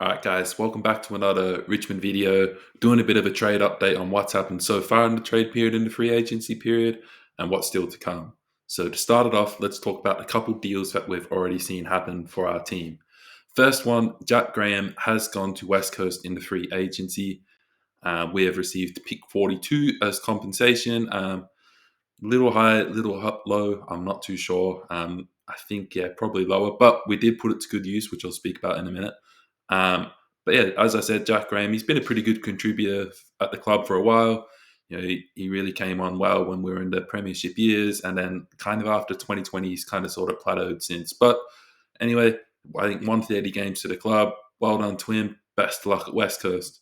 All right, guys, welcome back to another Richmond video. Doing a bit of a trade update on what's happened so far in the trade period, in the free agency period, and what's still to come. So, to start it off, let's talk about a couple deals that we've already seen happen for our team. First one, Jack Graham has gone to West Coast in the free agency. We have received pick 42 as compensation. Little high, low. I'm not too sure. I think, yeah, probably lower, but we did put it to good use, which I'll speak about in a minute. Um, but yeah, as I said, Jack Graham, he's been a pretty good contributor at the club for a while. He really came on well when we were in the Premiership years, and then kind of after 2020, he's kind of sort of plateaued since. But anyway, I think 130 games to the club. Well done to him. Best of luck at West Coast.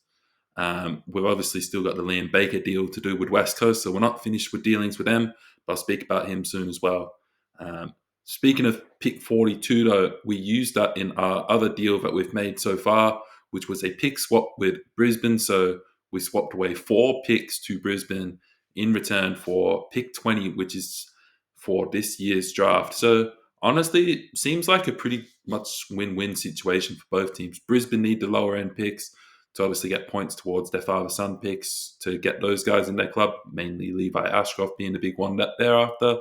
We've obviously still got the Liam Baker deal to do with West Coast, so we're not finished with dealings with them, but I'll speak about him soon as well. Um, Speaking of pick 42, though, we used that in our other deal that we've made so far, which was a pick swap with Brisbane. So we swapped away 4 picks to Brisbane in return for pick 20, which is for this year's draft. So honestly, it seems like a pretty much win-win situation for both teams. Brisbane need the lower end picks to obviously get points towards their father-son picks to get those guys in their club, mainly Levi Ashcroft being the big one that they're after.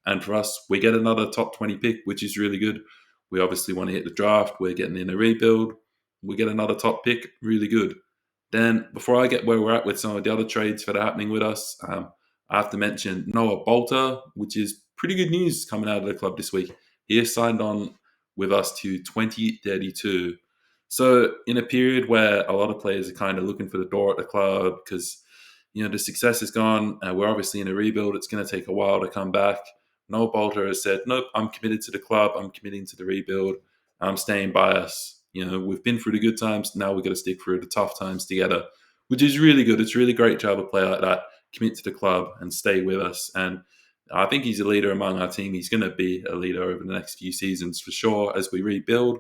And for us, we get another top 20 pick, which is really good. We obviously want to hit the draft. We're getting in a rebuild. We get another top pick, really good. Then, before I get where we're at with some of the other trades that are happening with us, I have to mention Noah Balta, which is pretty good news coming out of the club this week. He has signed on with us to 2032. So, in a period where a lot of players are kind of looking for the door at the club because the success is gone, and we're obviously in a rebuild. It's going to take a while to come back. Noah Balta has said, "Nope, I'm committed to the club. I'm committing to the rebuild. I'm staying by us. We've been through the good times. Now we've got to stick through the tough times together," which is really good. It's really great to have a player like that commit to the club and stay with us. And I think he's a leader among our team. He's going to be a leader over the next few seasons for sure as we rebuild.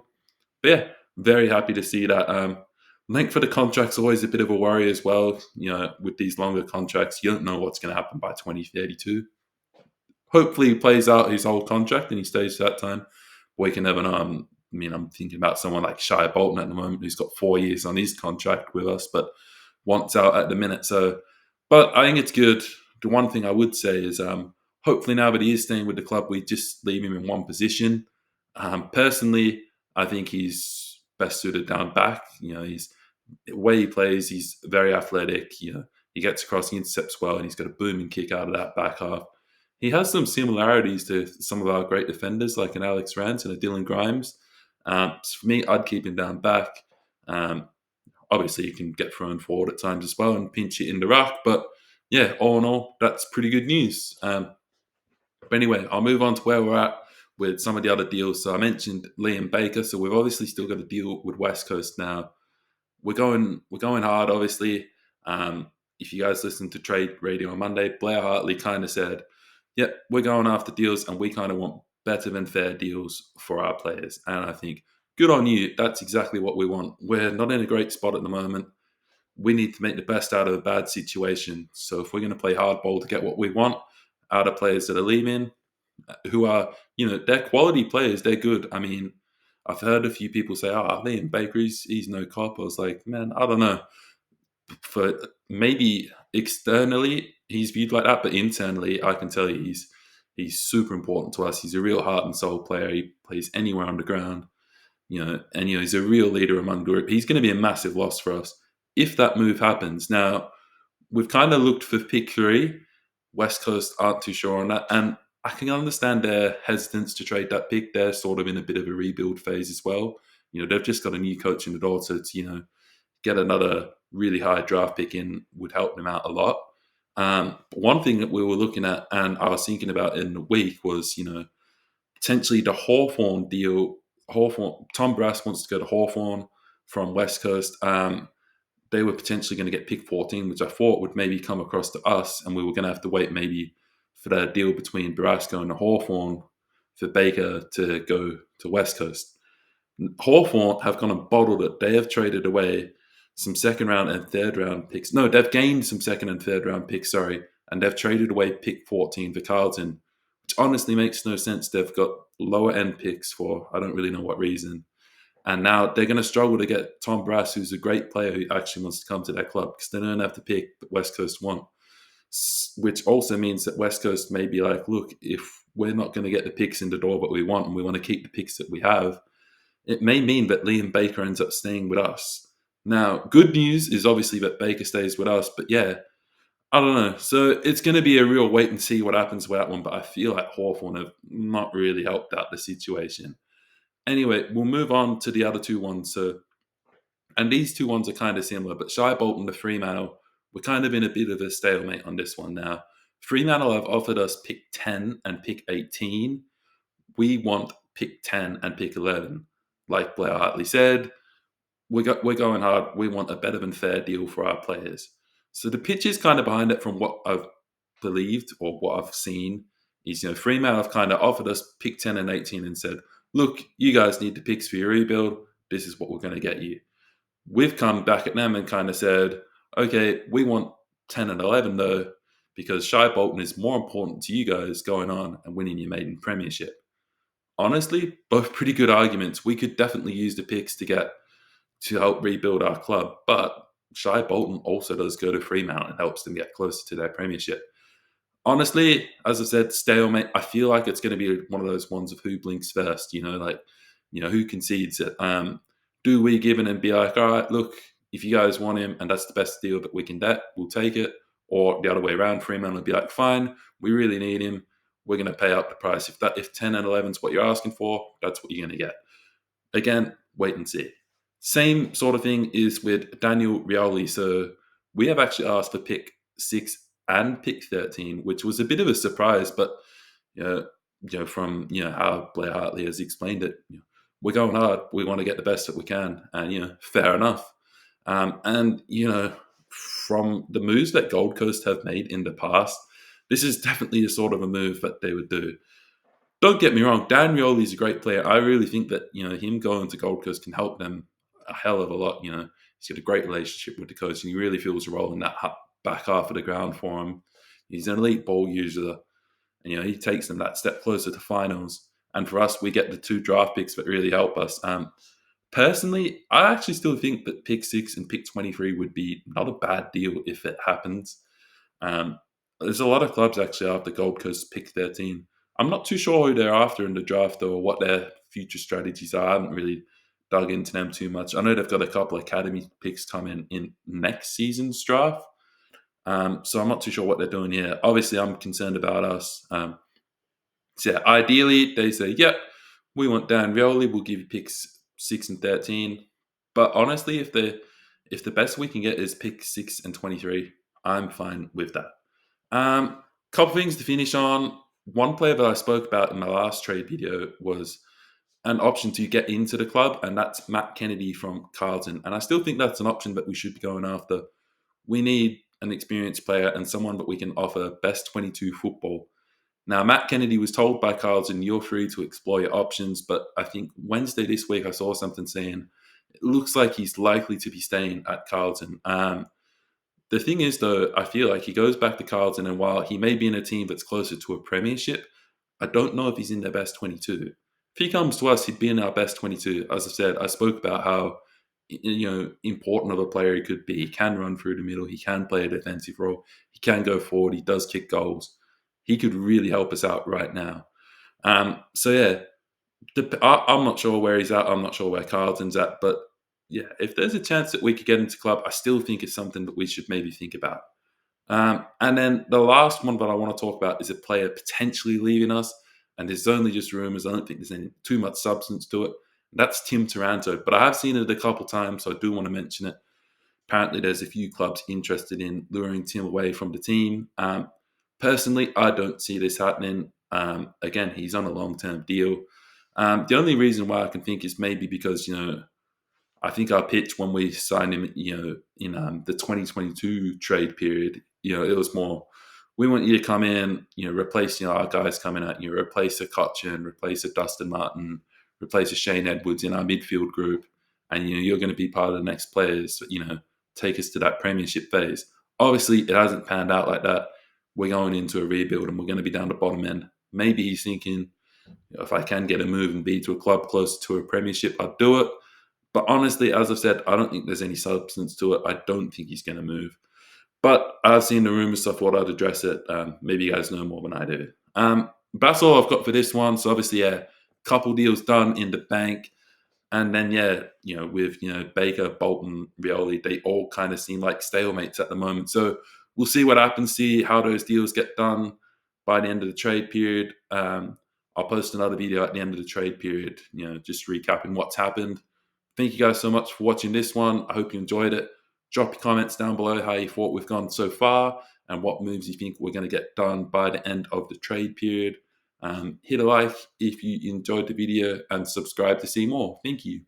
But yeah, very happy to see that. Length for the contract's always a bit of a worry as well. With these longer contracts, you don't know what's going to happen by 2032. Hopefully, he plays out his whole contract and he stays to that time. We can never know. I'm thinking about someone like Shia Bolton at the moment who's got 4 years on his contract with us, but wants out at the minute. So, but I think it's good. The one thing I would say is, hopefully now that he is staying with the club, we just leave him in one position. Personally, I think he's best suited down back. He's the way he plays. He's very athletic. He gets across, he intercepts well, and he's got a booming kick out of that back half. He has some similarities to some of our great defenders, like an Alex Rance and a Dylan Grimes. So for me, I'd keep him down back. Um, Obviously, you can get thrown forward at times as well and pinch it in the ruck. But yeah, all in all, that's pretty good news. But anyway, I'll move on to where we're at with some of the other deals. So I mentioned Liam Baker. So we've obviously still got to deal with West Coast now. We're going hard, obviously. If you guys listen to Trade Radio on Monday, Blair Hartley kind of said, "Yep, we're going after deals, and we kind of want better than fair deals for our players." And I think, good on you. That's exactly what we want. We're not in a great spot at the moment. We need to make the best out of a bad situation. So if we're going to play hardball to get what we want out of players that are leaving, who are, they're quality players. They're good. I mean, I've heard a few people say, "Oh, Liam Baker, he's no cop." I was like, man, I don't know. For maybe externally he's viewed like that, but internally, I can tell you he's super important to us. He's a real heart and soul player. He plays anywhere on the ground, and he's a real leader among the group. He's going to be a massive loss for us if that move happens. Now, we've kind of looked for pick 3. West Coast aren't too sure on that. And I can understand their hesitance to trade that pick. They're sort of in a bit of a rebuild phase as well. They've just got a new coach in the door, so to get another really high draft pick in would help them out a lot. One thing that we were looking at and I was thinking about in the week was, potentially the Hawthorn deal. Tom Brass wants to go to Hawthorn from West Coast. They were potentially going to get pick 14, which I thought would maybe come across to us, and we were going to have to wait maybe for the deal between Barasco and Hawthorn for Baker to go to West Coast. Hawthorn have gone and bottled it. They have traded away some second round and third round picks. No, they've gained some second and third round picks, and they've traded away pick 14 for Carlton, which honestly makes no sense. They've got lower end picks for I don't really know what reason. And now they're going to struggle to get Tom Brass, who's a great player who actually wants to come to their club, because they don't have to pick, but West Coast want. Which also means that West Coast may be like, look, if we're not going to get the picks in the door that we want and we want to keep the picks that we have, it may mean that Liam Baker ends up staying with us. Now, good news is obviously that Baker stays with us, but yeah, I don't know. So it's going to be a real wait and see what happens with that one, but I feel like Hawthorn have not really helped out the situation. Anyway, we'll move on to the other two ones. So, and these two ones are kind of similar, but Shy Bolton to Fremantle, we're kind of in a bit of a stalemate on this one now. Fremantle have offered us pick 10 and pick 18. We want pick 10 and pick 11. Like Blair Hartley said, we're going hard. We want a better than fair deal for our players. So the pitch is kind of behind it from what I've believed or what I've seen is, Fremantle have kind of offered us pick 10 and 18 and said, look, you guys need the picks for your rebuild. This is what we're going to get you. We've come back at them and kind of said, okay, we want 10 and 11 though, because Shy Bolton is more important to you guys going on and winning your maiden premiership. Honestly, both pretty good arguments. We could definitely use the picks to help rebuild our club, but Shy Bolton also does go to Fremantle and helps them get closer to their premiership. Honestly, as I said, stalemate. I feel like it's going to be one of those ones of who blinks first. Who concedes it. Do we give in and be like, all right, look, if you guys want him and that's the best deal that we can get, we'll take it. Or the other way around, Fremantle will be like, fine, we really need him. We're going to pay up the price. If 10 and 11 is what you're asking for, that's what you're going to get. Again, wait and see. Same sort of thing is with Daniel Rioli. So we have actually asked for pick 6 and pick 13, which was a bit of a surprise, but from how Blair Hartley has explained it, we're going hard. We want to get the best that we can, and fair enough. And from the moves that Gold Coast have made in the past, this is definitely the sort of a move that they would do. Don't get me wrong, Dan Rioli is a great player. I really think that him going to Gold Coast can help them a hell of a lot. He's got a great relationship with the coach, and he really feels a role in that back half of the ground for him. He's an elite ball user, and he takes them that step closer to finals. And for us, we get the 2 draft picks that really help us. Personally, I actually still think that pick 6 and pick 23 would be not a bad deal if it happens. There's a lot of clubs actually after Gold Coast pick 13. I'm not too sure who they're after in the draft or what their future strategies are. I haven't really dug into them too much. I know they've got a couple of academy picks coming in next season's draft. So I'm not too sure what they're doing here. Obviously, I'm concerned about us. So yeah, ideally, they say, yep, we want Dan Rioli. We'll give you picks 6 and 13. But honestly, if the best we can get is pick 6 and 23, I'm fine with that. Couple things to finish on. One player that I spoke about in my last trade video was an option to get into the club, and that's Matt Kennedy from Carlton. And I still think that's an option that we should be going after. We need an experienced player and someone that we can offer best 22 football. Now, Matt Kennedy was told by Carlton, you're free to explore your options, but I think Wednesday this week I saw something saying it looks like he's likely to be staying at Carlton. The thing is, though, I feel like he goes back to Carlton, and while he may be in a team that's closer to a premiership, I don't know if he's in their best 22. If he comes to us, he'd be in our best 22. As I said, I spoke about how important of a player he could be. He can run through the middle. He can play a defensive role. He can go forward. He does kick goals. He could really help us out right now. So yeah, I'm not sure where he's at. I'm not sure where Carlton's at. But yeah, if there's a chance that we could get into club, I still think it's something that we should maybe think about. And then the last one that I want to talk about is a player potentially leaving us. And there's only just rumours. I don't think there's any too much substance to it. That's Tim Taranto. But I have seen it a couple times, so I do want to mention it. Apparently, there's a few clubs interested in luring Tim away from the team. Personally, I don't see this happening. Again, he's on a long-term deal. The only reason why I can think is maybe because, I think our pitch when we signed him, in the 2022 trade period, it was more, we want you to come in, replace, our guys coming out, replace a Cotchin, replace a Dustin Martin, replace a Shane Edwards in our midfield group. And, you're going to be part of the next players, take us to that premiership phase. Obviously, it hasn't panned out like that. We're going into a rebuild and we're going to be down the bottom end. Maybe he's thinking, if I can get a move and be to a club close to a premiership, I'd do it. But honestly, as I've said, I don't think there's any substance to it. I don't think he's going to move. But I've seen the rumor stuff. What I'd address it. Maybe you guys know more than I do. That's all I've got for this one. So obviously, yeah, couple deals done in the bank. And then, yeah, with, Baker, Bolton, Rioli, they all kind of seem like stalemates at the moment. So we'll see what happens, see how those deals get done by the end of the trade period. I'll post another video at the end of the trade period, just recapping what's happened. Thank you guys so much for watching this one. I hope you enjoyed it. Drop your comments down below how you thought we've gone so far and what moves you think we're going to get done by the end of the trade period. Hit a like if you enjoyed the video and subscribe to see more. Thank you.